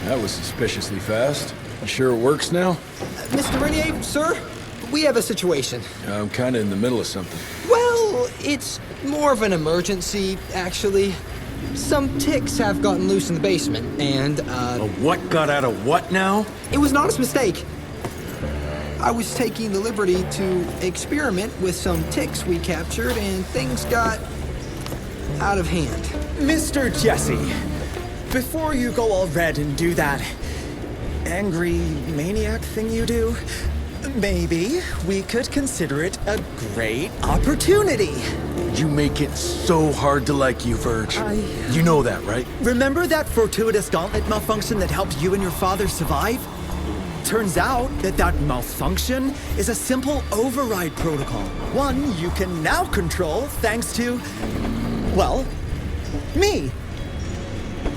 That was suspiciously fast. You sure it works now? Mr. Rentier, sir, we have a situation. I'm kinda in the middle of something. Well, it's more of an emergency, actually. Some ticks have gotten loose in the basement, and, A what got out of what now? it was an honest mistake. I was taking the liberty to experiment with some ticks we captured, and things got out of hand. Mr. Jesse, before you go all red and do that angry maniac thing you do, maybe we could consider it a great opportunity. You make it so hard to like you, Verge. You know that, right? Remember that fortuitous gauntlet malfunction that helped you and your father survive? Turns out that that malfunction is a simple override protocol. One you can now control thanks to, well, me.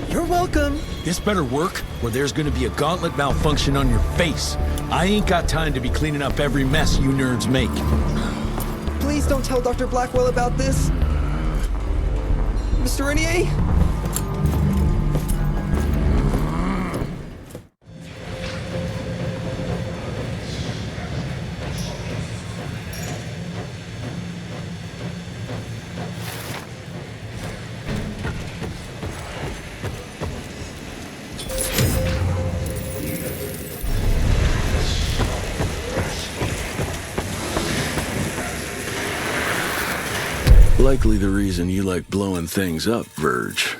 You're welcome. This better work, or there's gonna be a gauntlet malfunction on your face. I ain't got time to be cleaning up every mess you nerds make. Please don't tell Dr. Blackwell about this. Mr. Rentier? Likely the reason you like blowing things up, Verge.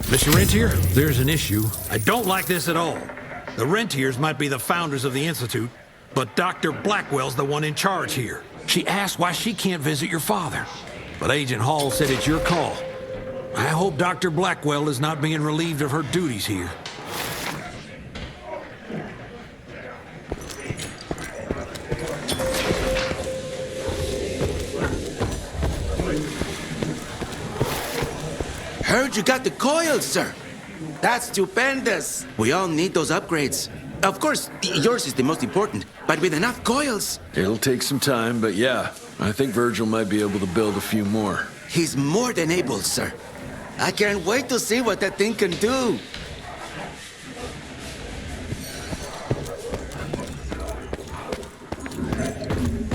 Mr. Rentier, there's an issue. I don't like this at all. The Rentiers might be the founders of the Institute, but Dr. Blackwell's the one in charge here. She asked why she can't visit your father, but Agent Hall said it's your call. I hope Dr. Blackwell is not being relieved of her duties here. Heard you got the coils, sir. That's stupendous. We all need those upgrades. Of course, yours is the most important, but with enough coils. It'll take some time, but yeah, I think Virgil might be able to build a few more. He's more than able, sir. I can't wait to see what that thing can do.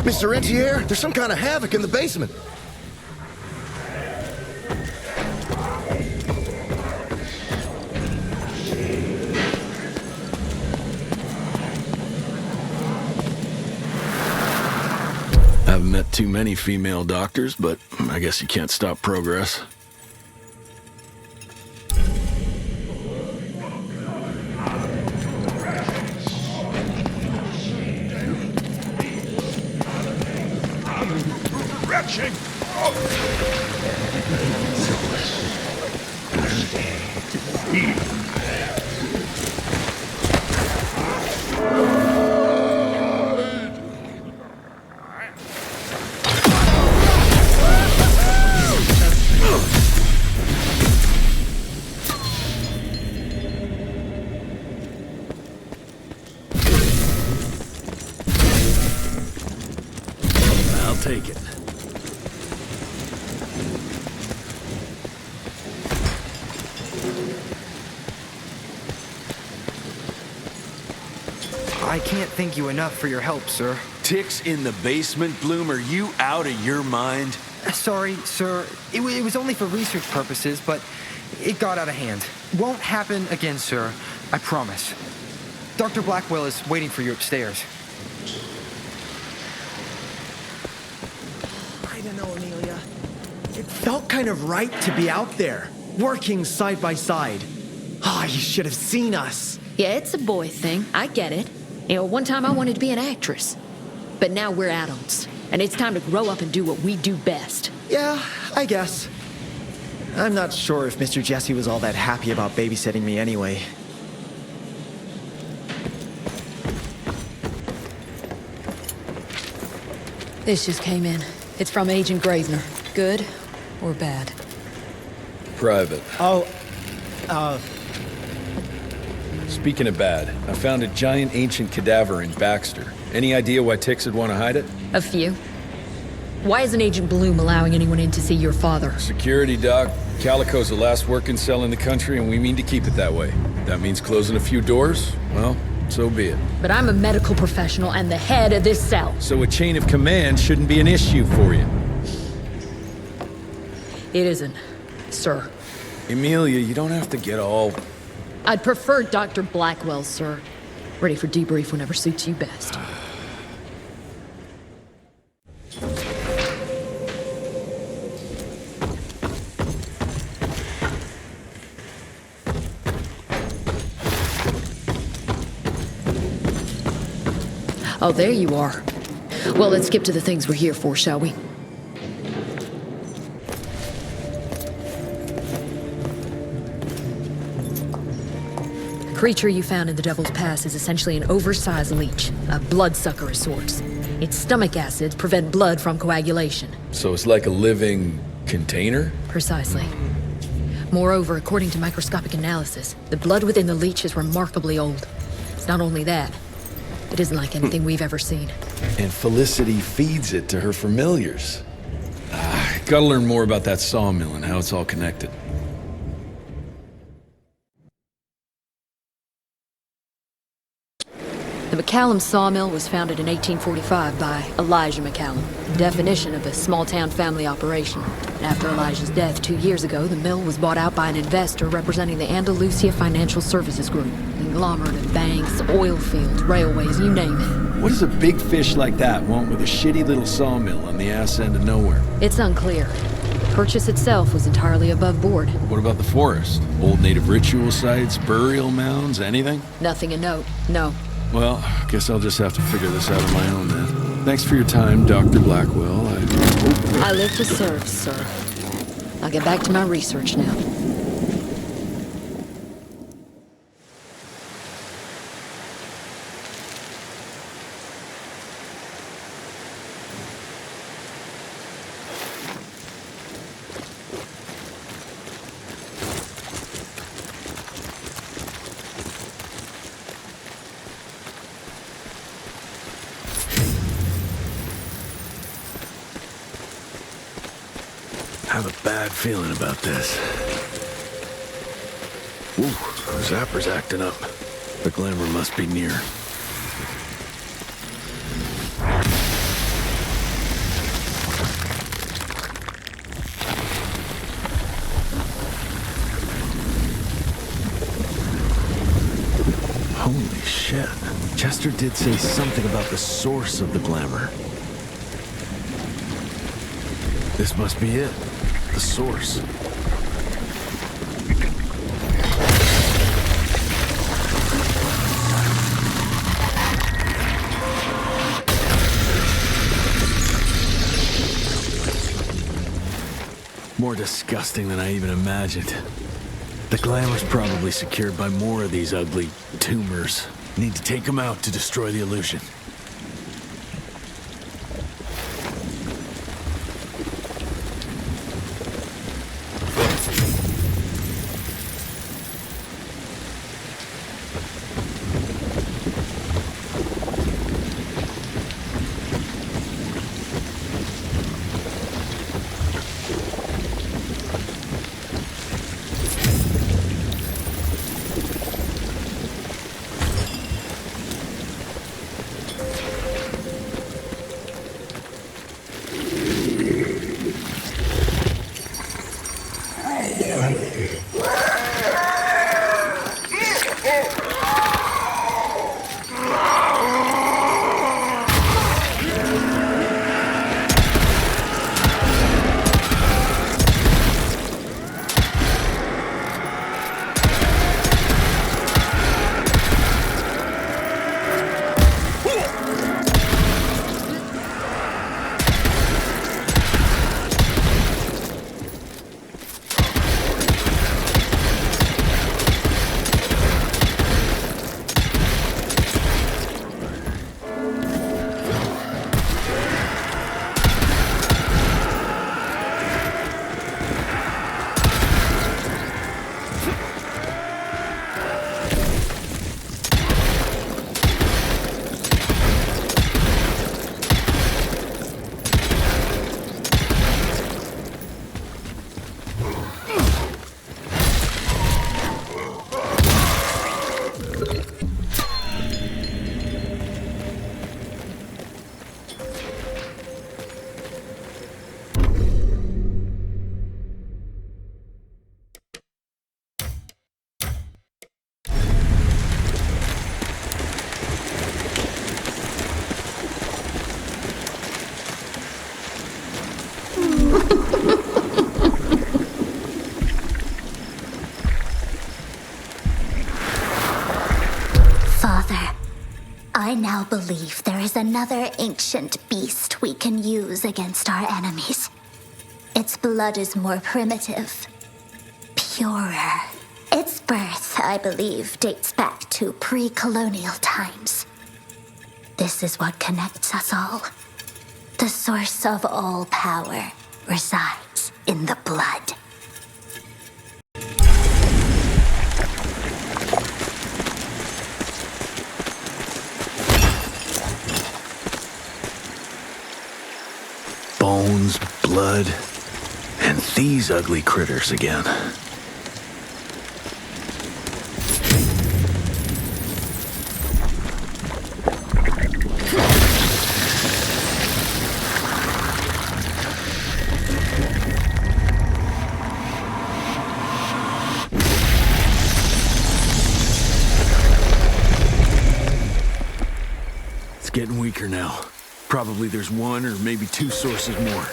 Mr. Rentier, there's some kind of havoc in the basement. Haven't met too many female doctors, but I guess you can't stop progress. Retching! I'll take it. I can't thank you enough for your help, sir. Ticks in the basement, Bloom? Are you out of your mind? Sorry, sir. It was only for research purposes, but it got out of hand. Won't happen again, sir. I promise. Dr. Blackwell is waiting for you upstairs. I don't know, Amelia. It felt kind of right to be out there, working side by side. You should have seen us. Yeah, it's a boy thing. I get it. You know, one time I wanted to be an actress. But now we're adults, and it's time to grow up and do what we do best. Yeah, I guess. I'm not sure if Mr. Jesse was all that happy about babysitting me anyway. This just came in. It's from Agent Gravener. Good or bad? Private. Oh, Speaking of bad, I found a giant ancient cadaver in Baxter. Any idea why Tix would want to hide it? A few. Why isn't Agent Bloom allowing anyone in to see your father? Security, Doc. Calico's the last working cell in the country, and we mean to keep it that way. That means closing a few doors? Well, so be it. But I'm a medical professional and the head of this cell. So a chain of command shouldn't be an issue for you. It isn't, sir. Emilia, you don't have to get all... I'd prefer Dr. Blackwell, sir. Ready for debrief whenever suits you best. Oh, there you are. Well, let's skip to the things we're here for, shall we? The creature you found in the Devil's Pass is essentially an oversized leech, a bloodsucker of sorts. Its stomach acids prevent blood from coagulation. So it's like a living container? Precisely. Moreover, according to microscopic analysis, the blood within the leech is remarkably old. It's not only that, it isn't like anything we've ever seen. And Felicity feeds it to her familiars. Gotta learn more about that sawmill and how it's all connected. The McCallum sawmill was founded in 1845 by Elijah McCallum, definition of a small-town family operation. After Elijah's death 2 years ago, the mill was bought out by an investor representing the Andalusia Financial Services Group. Conglomerate of banks, oil fields, railways, you name it. What does a big fish like that want with a shitty little sawmill on the ass end of nowhere? It's unclear. The purchase itself was entirely above board. What about the forest? Old native ritual sites, burial mounds, anything? Nothing a note, no. Well, guess I'll just have to figure this out on my own then. Thanks for your time, Dr. Blackwell. I live to serve, sir. I'll get back to my research now. I have a bad feeling about this. Ooh, Zapper's acting up. The glamour must be near. Holy shit. Chester did say something about the source of the glamour. This must be it. The source. More disgusting than I even imagined. The glamour's probably secured by more of these ugly tumors. Need to take them out to destroy the illusion. I now believe there is another ancient beast we can use against our enemies. Its blood is more primitive, purer. Its birth, I believe, dates back to pre-colonial times. This is what connects us all. The source of all power resides in the blood. Bones, blood, and these ugly critters again. It's getting weaker now. Probably there's one or maybe two sources more.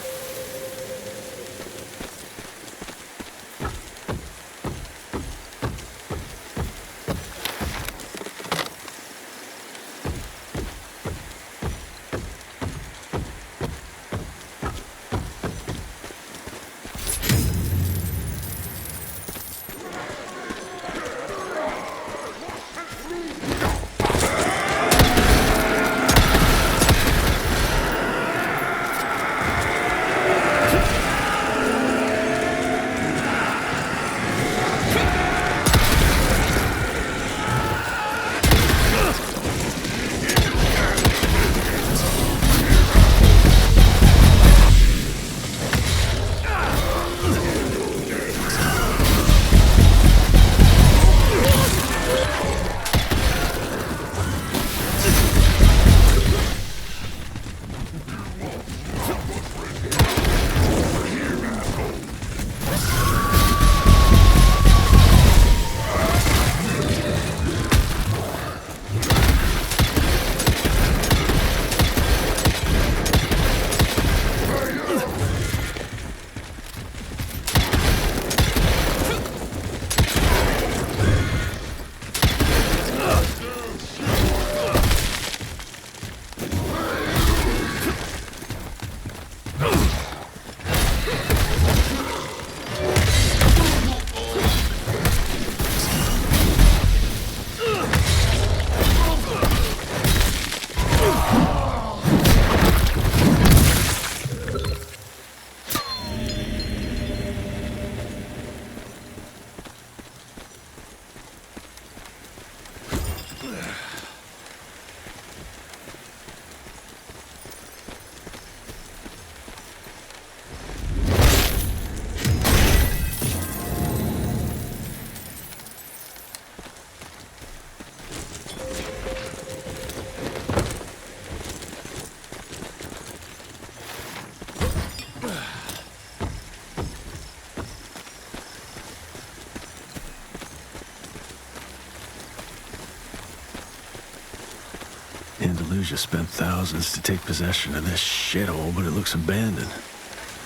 Andalusia spent thousands to take possession of this shithole, but it looks abandoned.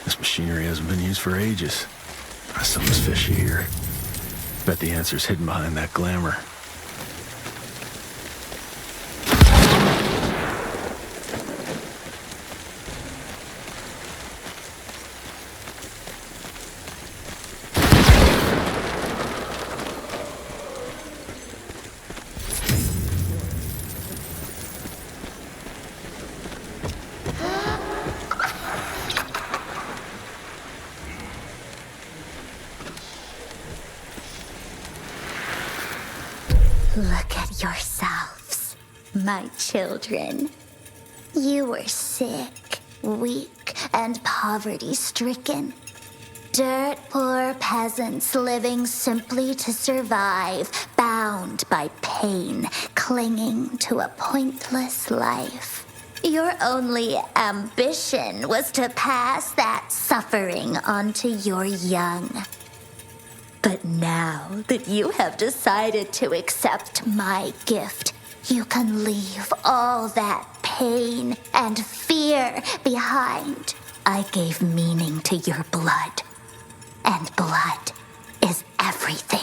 This machinery hasn't been used for ages. Something's fishy here. Bet the answer's hidden behind that glamour. Look at yourselves, my children. You were sick, weak, and poverty-stricken. Dirt-poor peasants living simply to survive, bound by pain, clinging to a pointless life. Your only ambition was to pass that suffering on to your young. But now that you have decided to accept my gift, you can leave all that pain and fear behind. I gave meaning to your blood, and blood is everything.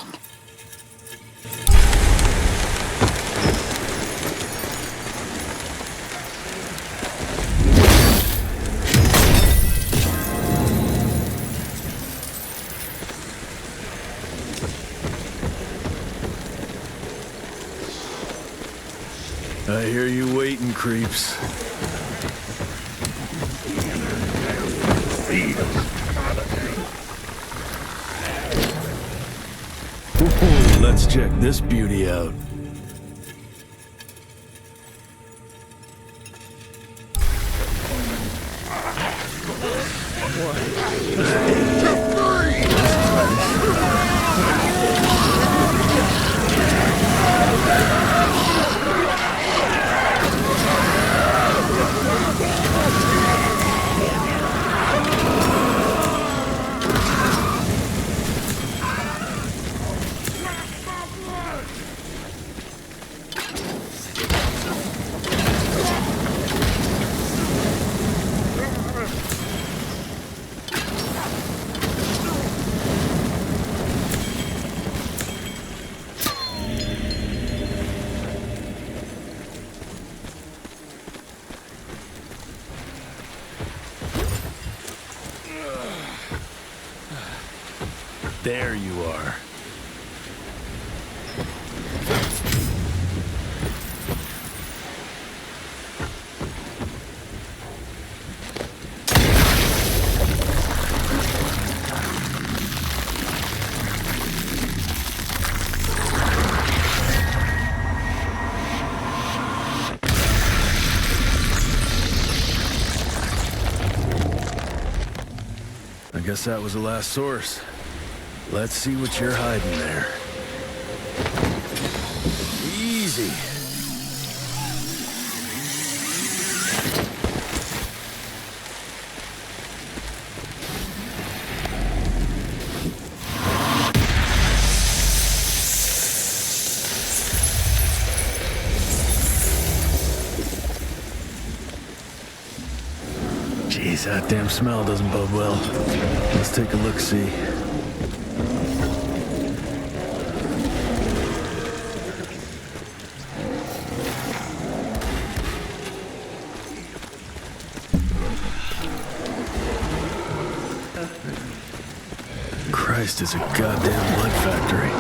I hear you waiting, creeps. Ooh, let's check this beauty out. There you are. I guess that was the last source. Let's see what you're hiding there. Easy. Jeez, that damn smell doesn't bode well. Let's take a look-see. Christ, it's a goddamn blood factory.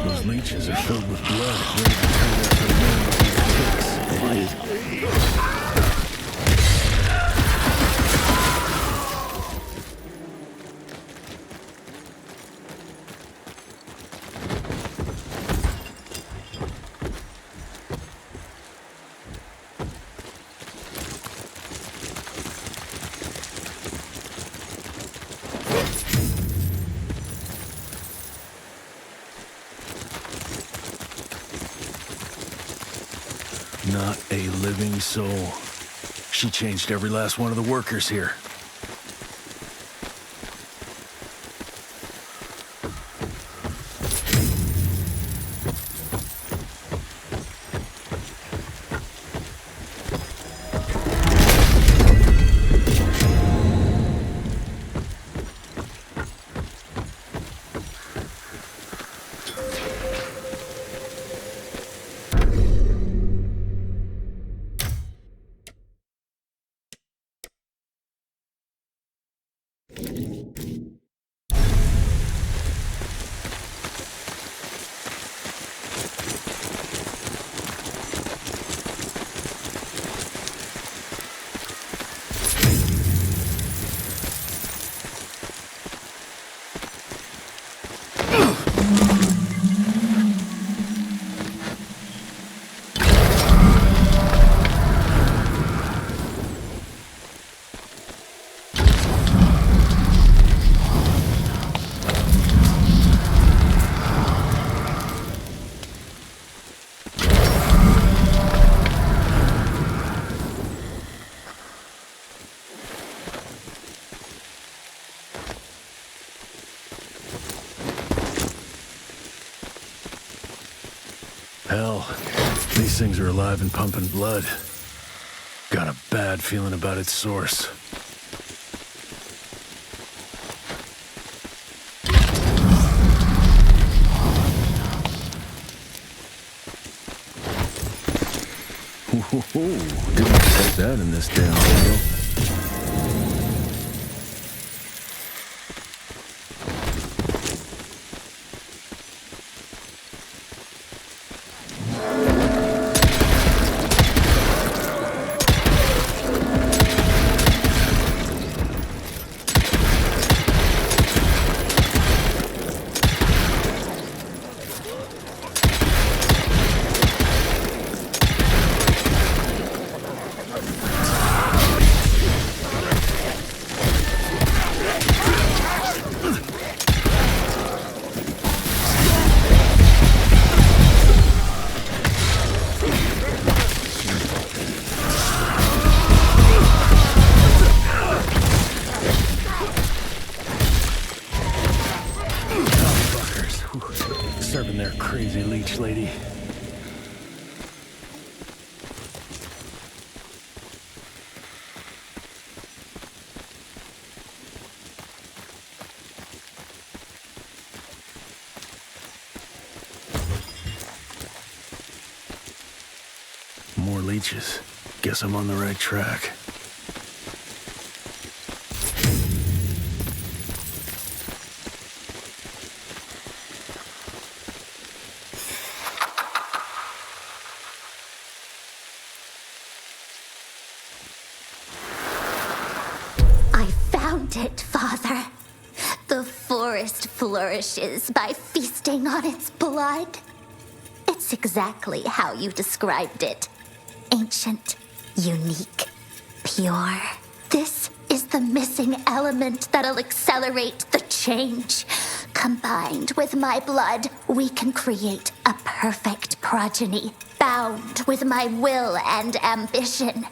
Those leeches are filled with blood, ready to turn up for the wind with these kicks. Not a living soul. She changed every last one of the workers here. Hell, these things are alive and pumping blood. Got a bad feeling about its source. Whoa, didn't expect that in this damn video. Serving their crazy leech lady. More leeches. Guess I'm on the right track. It, Father. The forest flourishes by feasting on its blood. It's exactly how you described it. Ancient, unique, pure. This is the missing element that'll accelerate the change. Combined with my blood, we can create a perfect progeny, bound with my will and ambition.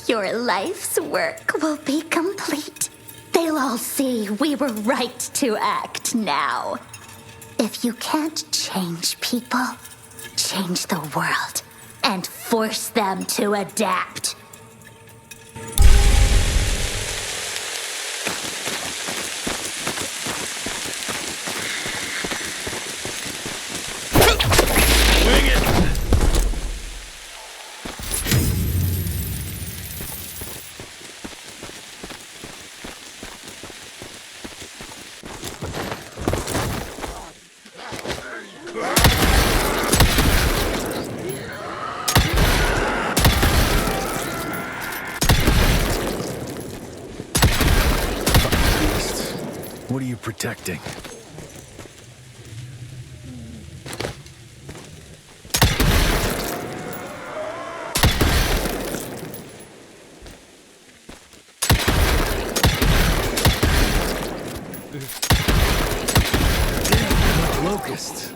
Your life's work will be complete. They'll all see we were right to act now. If you can't change people, change the world and force them to adapt. What are you protecting? Locusts.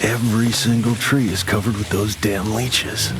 Every single tree is covered with those damn leeches.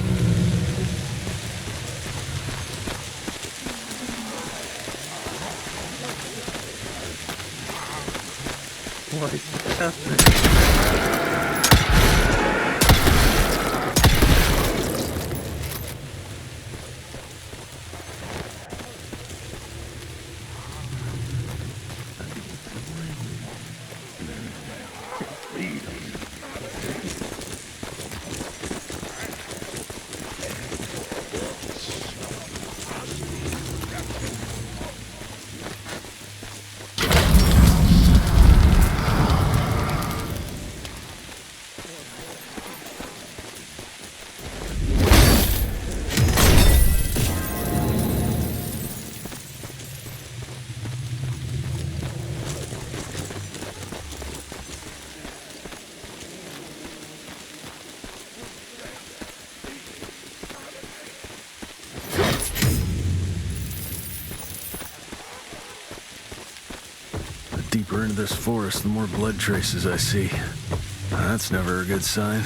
Deeper into this forest, the more blood traces I see. That's never a good sign.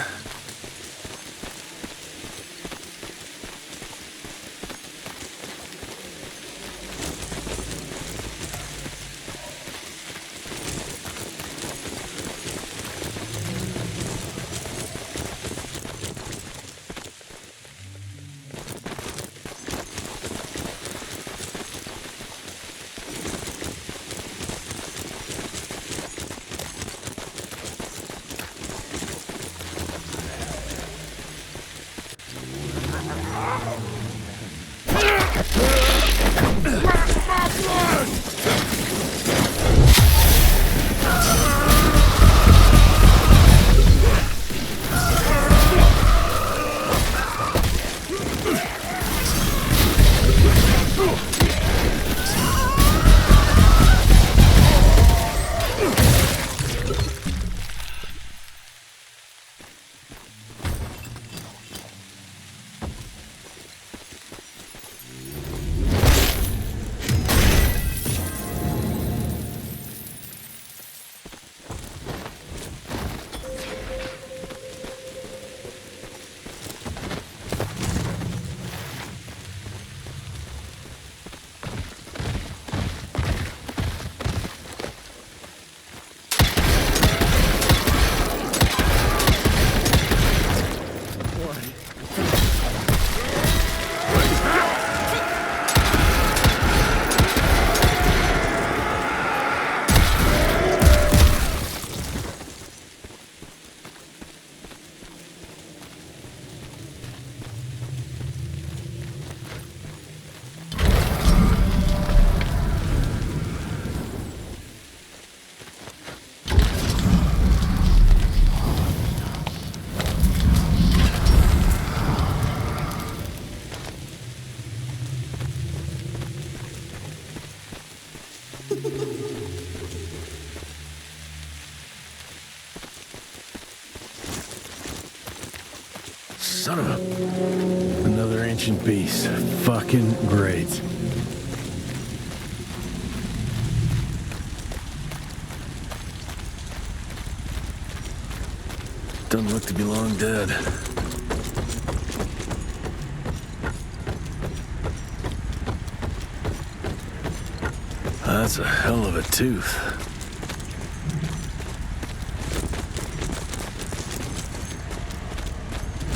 son of a... Another ancient beast. Fucking great. Doesn't look to be long dead. That's a hell of a tooth.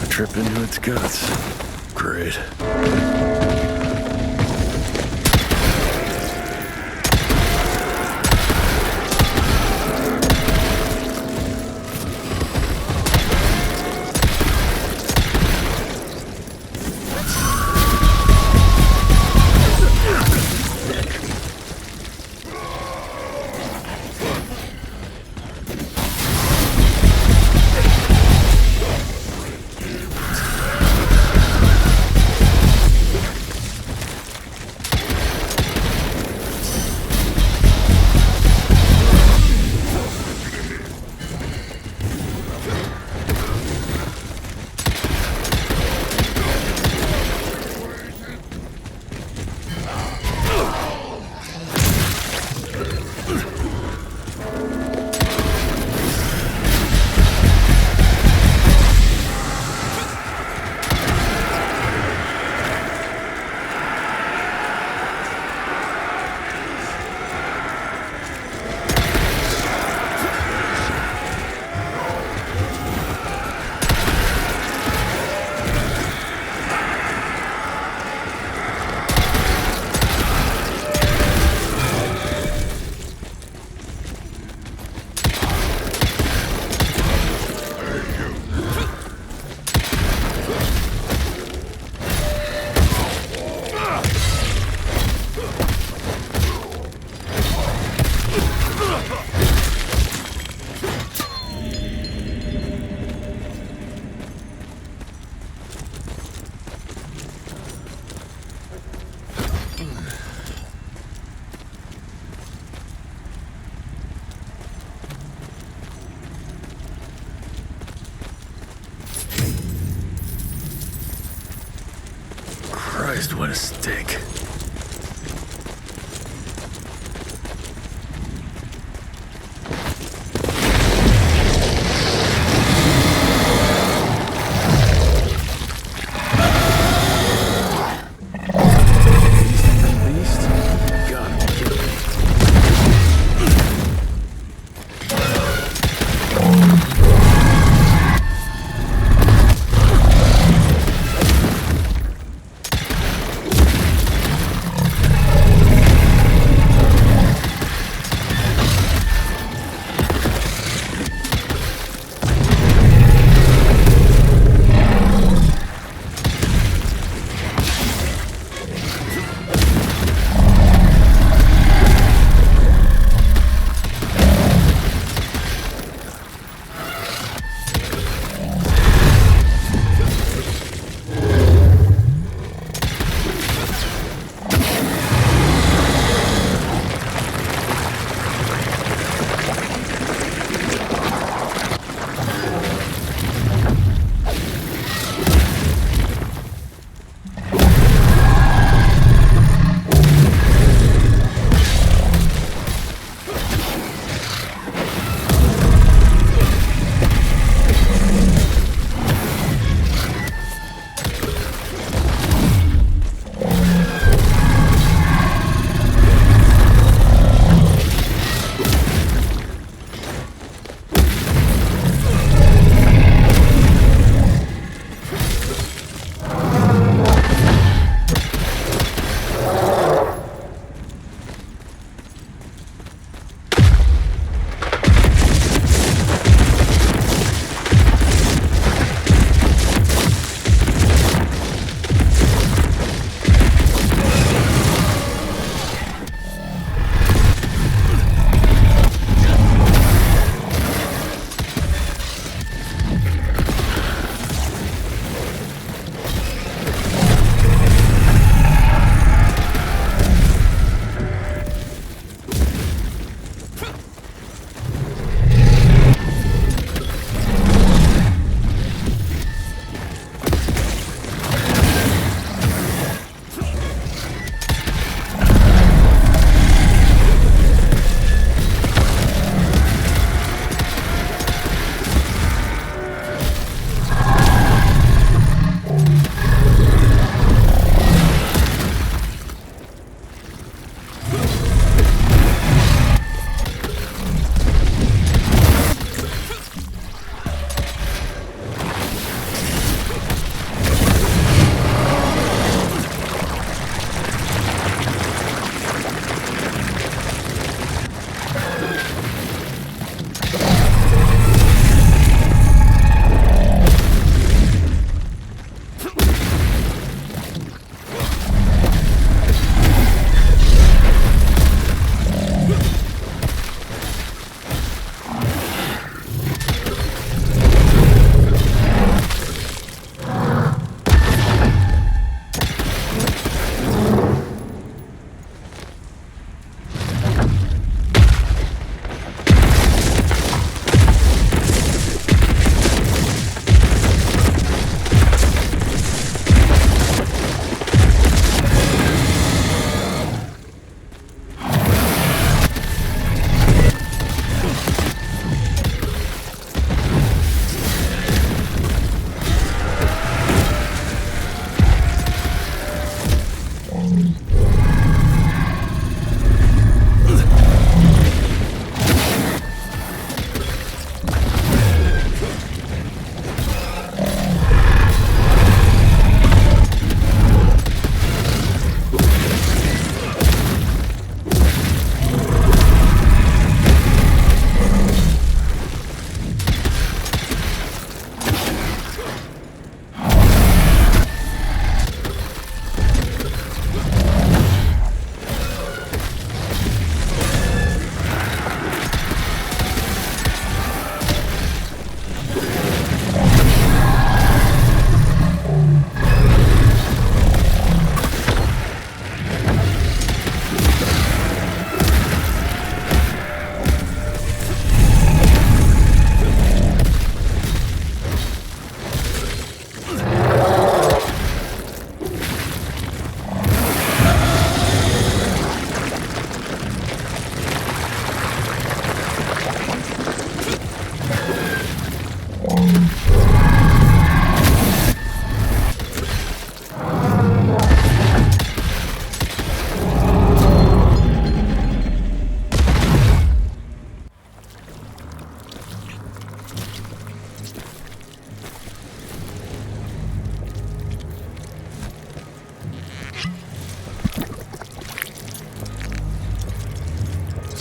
I trip into its guts. Great. Christ, what a stink.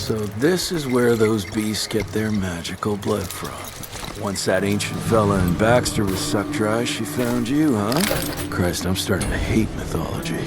So this is where those beasts get their magical blood from. Once that ancient fella in Baxter was sucked dry, she found you, huh? Christ, I'm starting to hate mythology.